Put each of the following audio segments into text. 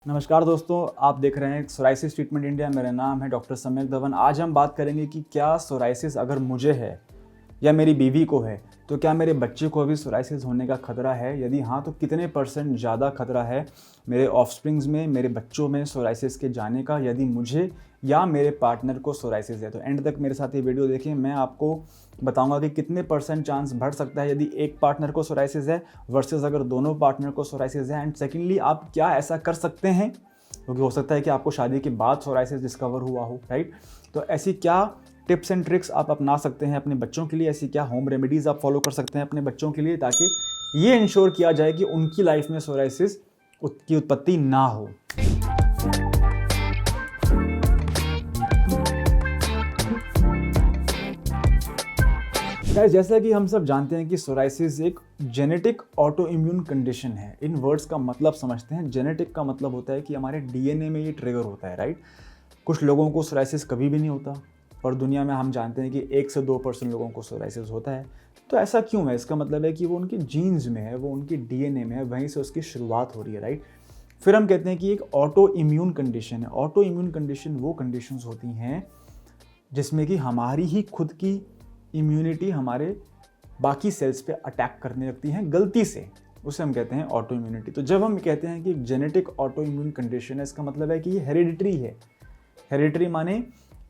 नमस्कार दोस्तों, आप देख रहे हैं सोराइसिस ट्रीटमेंट इंडिया। मेरा नाम है डॉक्टर सम्यक धवन। आज हम बात करेंगे कि क्या सोराइसिस अगर मुझे है या मेरी बीवी को है तो क्या मेरे बच्चे को भी सोराइसिस होने का खतरा है। यदि हाँ तो कितने % ज़्यादा खतरा है मेरे ऑफस्प्रिंग्स में, मेरे बच्चों में सोराइसिस के जाने का, यदि मुझे या मेरे पार्टनर को सोराइसिस है। तो एंड तक मेरे साथ ये वीडियो देखें। मैं आपको बताऊंगा कि कितने % चांस बढ़ सकता है यदि एक पार्टनर को सोराइसिस है वर्सेस अगर दोनों पार्टनर को सोराइसिस है। एंड सेकेंडली, आप क्या ऐसा कर सकते हैं, क्योंकि हो सकता है कि आपको शादी के बाद सोराइसिस डिस्कवर हुआ हो, राइट। तो ऐसी क्या टिप्स एंड ट्रिक्स आप अपना सकते हैं अपने बच्चों के लिए, ऐसी क्या होम रेमेडीज़ आप फॉलो कर सकते हैं अपने बच्चों के लिए, ताकि ये इंश्योर किया जाए कि उनकी लाइफ में सोराइसिस की उत्पत्ति ना हो। गाइस, जैसा कि हम सब जानते हैं कि सोराइसिस एक जेनेटिक ऑटो इम्यून कंडीशन है। इन वर्ड्स का मतलब समझते हैं। जेनेटिक का मतलब होता है कि हमारे डीएनए में ये ट्रिगर होता है, राइट। कुछ लोगों को सोराइसिस कभी भी नहीं होता और दुनिया में हम जानते हैं कि 1 से 2% लोगों को सोराइसिस होता है। तो ऐसा क्यों है? इसका मतलब है कि वो उनके जीन्स में है, वो उनकी डीएनए में है, वहीं से उसकी शुरुआत हो रही है, राइट। फिर हम कहते हैं कि एक ऑटो इम्यून कंडीशन है। ऑटो इम्यून कंडीशन वो कंडीशंस होती हैं जिसमें कि हमारी ही खुद की इम्यूनिटी हमारे बाकी सेल्स पे अटैक करने लगती हैं गलती से, उसे हम कहते हैं ऑटो इम्यूनिटी। तो जब हम कहते हैं कि जेनेटिक ऑटो इम्यून कंडीशन है, इसका मतलब है कि ये हेरिडिटरी है। हेरिडिटरी माने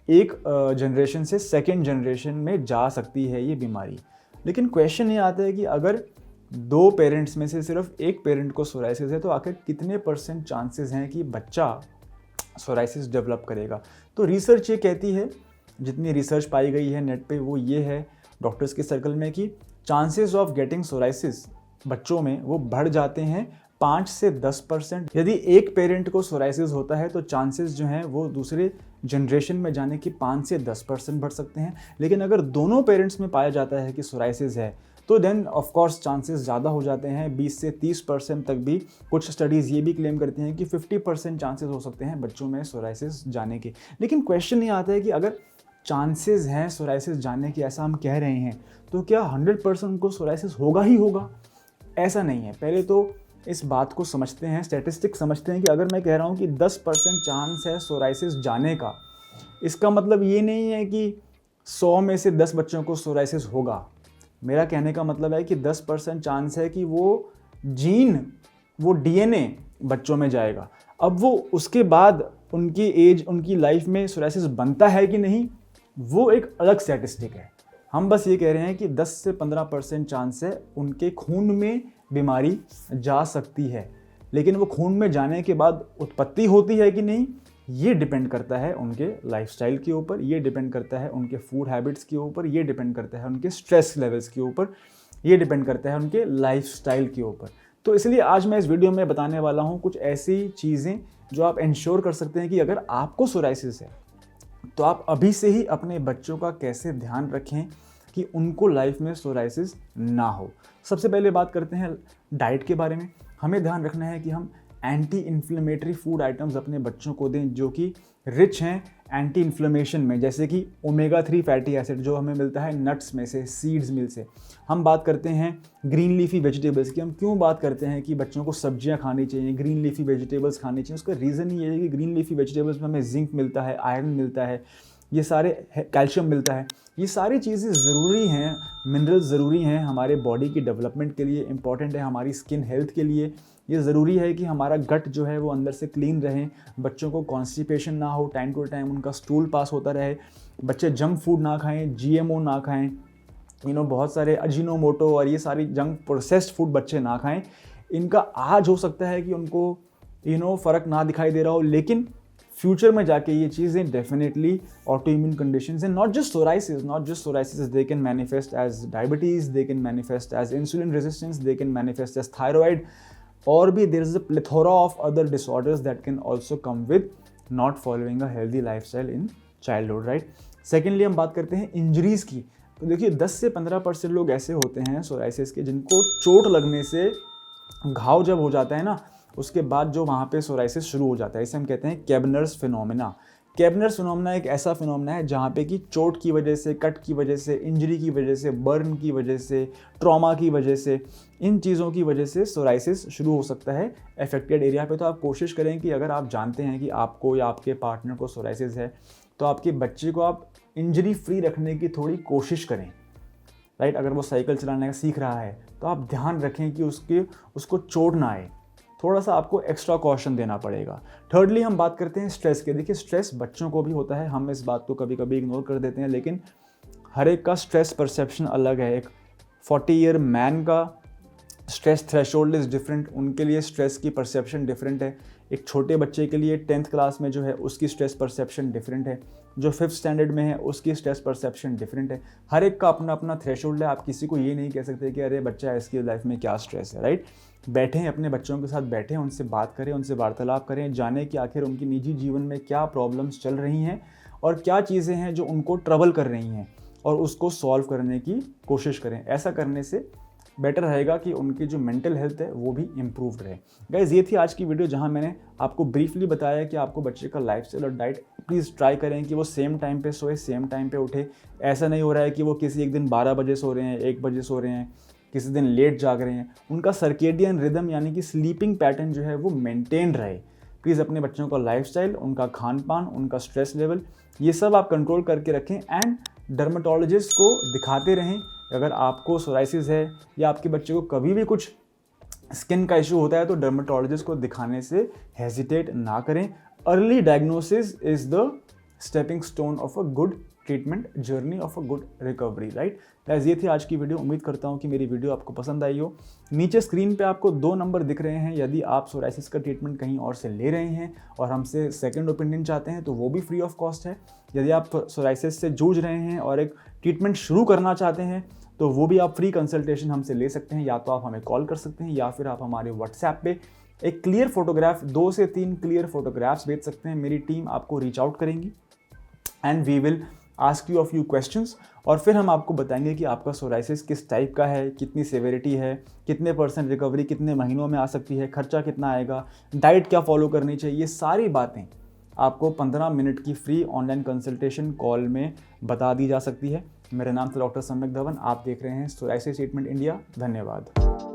एक जनरेशन से सेकेंड जनरेशन में जा सकती है ये बीमारी। लेकिन क्वेश्चन ये आता है कि अगर 2 पेरेंट्स में से सिर्फ एक पेरेंट को सोराइसिस है तो आखिर कितने % चांसेस हैं कि बच्चा सोराइसिस डेवलप करेगा। तो रिसर्च ये कहती है, जितनी रिसर्च पाई गई है नेट पे, वो ये है डॉक्टर्स के सर्कल में कि चांसेस ऑफ गेटिंग सोराइसिस बच्चों में वो बढ़ जाते हैं 5 से 10%। यदि एक पेरेंट को सोराइसिस होता है तो चांसेस जो हैं वो दूसरे जनरेशन में जाने की 5 से 10% बढ़ सकते हैं। लेकिन अगर दोनों पेरेंट्स में पाया जाता है कि सोराइसिस है तो देन ऑफ कोर्स चांसेस ज़्यादा हो जाते हैं, 20 से 30% तक भी। कुछ स्टडीज़ ये भी क्लेम करती हैं कि 50% चांसेस हो सकते हैं बच्चों में सोराइसिस जाने के। लेकिन क्वेश्चन ये आता है कि अगर चांसेस हैं सोराइसिस जाने की, ऐसा हम कह रहे हैं, तो क्या 100% को सोराइसिस होगा ही होगा? ऐसा नहीं है। पहले तो इस बात को समझते हैं, स्टैटिस्टिक्स समझते हैं कि अगर मैं कह रहा हूँ कि 10% चांस है सोराइसिस जाने का, इसका मतलब ये नहीं है कि 100 में से 10 बच्चों को सोराइसिस होगा। मेरा कहने का मतलब है कि 10% चांस है कि वो जीन, वो डीएनए बच्चों में जाएगा। अब वो उसके बाद उनकी एज, उनकी लाइफ में सोराइसिस बनता है कि नहीं, वो एक अलग स्टैटिस्टिक है। हम बस ये कह रहे हैं कि 10 से 15% चांस है उनके खून में बीमारी जा सकती है। लेकिन वो खून में जाने के बाद उत्पत्ति होती है कि नहीं, ये डिपेंड करता है उनके लाइफस्टाइल के ऊपर, ये डिपेंड करता है उनके फूड हैबिट्स के ऊपर, ये डिपेंड करता है उनके स्ट्रेस लेवल्स के ऊपर, ये डिपेंड करता है उनके लाइफस्टाइल के ऊपर। तो इसलिए आज मैं इस वीडियो में बताने वाला हूँ कुछ ऐसी चीज़ें जो आप इंश्योर कर सकते हैं कि अगर आपको सोराइसिस है तो आप अभी से ही अपने बच्चों का कैसे ध्यान रखें कि उनको लाइफ में सोराइसिस ना हो। सबसे पहले बात करते हैं डाइट के बारे में। हमें ध्यान रखना है कि हम एंटी इन्फ्लेमेटरी फूड आइटम्स अपने बच्चों को दें जो कि रिच हैं एंटी इन्फ्लेमेशन में, जैसे कि ओमेगा 3 फैटी एसिड जो हमें मिलता है नट्स में से, सीड्स मिल से। हम बात करते हैं ग्रीन लीफी वेजिटेबल्स की। हम क्यों बात करते हैं कि बच्चों को सब्जियां खानी चाहिए, ग्रीन लीफी वेजिटेबल्स खानी चाहिए? उसका रीज़न ये है कि ग्रीन लीफी वेजिटेबल्स में हमें जिंक मिलता है, आयरन मिलता है, ये सारे कैल्शियम मिलता है। ये सारी चीज़ें ज़रूरी हैं, मिनरल्स ज़रूरी हैं हमारे बॉडी की डेवलपमेंट के लिए, इंपॉर्टेंट है हमारी स्किन हेल्थ के लिए। ये ज़रूरी है कि हमारा गट जो है वो अंदर से क्लीन रहे, बच्चों को कॉन्स्टिपेशन ना हो, टाइम टू टाइम उनका स्टूल पास होता रहे, बच्चे जंक फूड ना खाएं, जीएमओ ना खाएं, बहुत सारे अजीनोमोटो और ये सारी जंक प्रोसेस्ड फूड बच्चे ना खाएं। इनका आज हो सकता है कि उनको फ़र्क ना दिखाई दे रहा हो, लेकिन फ्यूचर में जाके ये चीज़ें डेफिनेटली ऑटो इम्यून कंडीशंस हैं। Not just psoriasis, they can manifest as diabetes, they can manifest as insulin resistance, they can manifest as thyroid, और भी there is a plethora of other disorders that can also come with not following a healthy lifestyle in childhood, right. Secondly हम बात करते हैं injuries की। तो देखिए 10 से 15% लोग ऐसे होते हैं सोराइसिस के जिनको चोट लगने से, घाव जब हो जाता है ना, उसके बाद जो वहाँ पे सोराइसिस शुरू हो जाता है, इसे हम कहते हैं केबनर्स फिनोमेना। केबनर फिनोमेना एक ऐसा फिनोमेना है जहाँ पे कि चोट की वजह से, कट की वजह से, इंजरी की वजह से, बर्न की वजह से, ट्रॉमा की वजह से, इन चीज़ों की वजह से सोराइसिस शुरू हो सकता है अफेक्टेड एरिया पे। तो आप कोशिश करें कि अगर आप जानते हैं कि आपको या आपके पार्टनर को सोराइसिस है तो आपके बच्चे को आप इंजरी फ्री रखने की थोड़ी कोशिश करें, राइट। अगर वो साइकिल चलाने का सीख रहा है तो आप ध्यान रखें कि उसको चोट ना आए, थोड़ा सा आपको एक्स्ट्रा कॉशन देना पड़ेगा। थर्डली हम बात करते हैं स्ट्रेस के। देखिए स्ट्रेस बच्चों को भी होता है, हम इस बात को कभी कभी इग्नोर कर देते हैं, लेकिन हर एक का स्ट्रेस परसेप्शन अलग है। एक 40 ईयर मैन का स्ट्रेस थ्रेशोल्ड इज़ डिफरेंट, उनके लिए स्ट्रेस की परसेप्शन डिफरेंट है। एक छोटे बच्चे के लिए 10th क्लास में जो है उसकी स्ट्रेस परसेप्शन डिफरेंट है, जो 5th स्टैंडर्ड में है उसकी स्ट्रेस परसेप्शन डिफरेंट है। हर एक का अपना अपना थ्रेशोल्ड है। आप किसी को ये नहीं कह सकते कि अरे बच्चा इसकी लाइफ में क्या स्ट्रेस है, राइट। बैठें अपने बच्चों के साथ, बैठें उनसे बात करें, उनसे वार्तालाप करें, जानें कि आखिर उनकी निजी जीवन में क्या प्रॉब्लम्स चल रही हैं और क्या चीज़ें हैं जो उनको ट्रबल कर रही हैं, और उसको सॉल्व करने की कोशिश करें। ऐसा करने से बेटर रहेगा कि उनकी जो मेंटल हेल्थ है वो भी इम्प्रूव्ड रहे। गाइज ये थी आज की वीडियो जहां मैंने आपको ब्रीफली बताया कि आपको बच्चे का लाइफस्टाइल और डाइट प्लीज़ ट्राई करें कि वो सेम टाइम पे सोए, सेम टाइम पे उठे। ऐसा नहीं हो रहा है कि वो किसी एक दिन 12 बजे सो रहे हैं, 1 बजे सो रहे हैं, किसी दिन लेट जाग रहे हैं। उनका सर्केडियन रिदम यानी कि स्लीपिंग पैटर्न जो है वो मेंटेन रहे। प्लीज़ अपने बच्चों का लाइफस्टाइल, उनका खान पान, उनका स्ट्रेस लेवल, ये सब आप कंट्रोल करके रखें एंड डर्मेटोलॉजिस्ट को दिखाते रहें। अगर आपको सोराइसिस है या आपके बच्चे को कभी भी कुछ स्किन का इशू होता है तो डर्मेटोलॉजिस्ट को दिखाने से हेजिटेट ना करें। Early diagnosis is the stepping stone of a good treatment journey, of a good recovery, right. Guys ये थी आज की वीडियो। उम्मीद करता हूँ कि मेरी वीडियो आपको पसंद आई हो। नीचे स्क्रीन पे आपको 2 नंबर दिख रहे हैं। यदि आप सोराइसिस का ट्रीटमेंट कहीं और से ले रहे हैं और हमसे सेकंड ओपिनियन चाहते हैं तो वो भी फ्री ऑफ कॉस्ट है। यदि आप सोराइसिस से जूझ रहे हैं और एक ट्रीटमेंट शुरू करना चाहते हैं तो वो भी आप फ्री कंसल्टेशन हमसे ले सकते हैं। या तो आप हमें कॉल कर सकते हैं या फिर आप हमारे व्हाट्सएप पे एक क्लियर फोटोग्राफ, 2 से 3 क्लियर फोटोग्राफ्स भेज सकते हैं। मेरी टीम आपको रीच आउट करेंगी and we will ask you a few questions, और फिर हम आपको बताएंगे कि आपका सोराइसिस किस टाइप का है, कितनी सेवेरिटी है, कितने % रिकवरी कितने महीनों में आ सकती है, खर्चा कितना आएगा, डाइट क्या फॉलो करनी चाहिए। ये सारी बातें आपको 15 मिनट की फ्री ऑनलाइन कंसल्टेशन कॉल में बता दी जा सकती है। मेरा नाम है डॉक्टर सम्यक धवन। आप देख रहे हैं सोराइसिस ट्रीटमेंट इंडिया। धन्यवाद।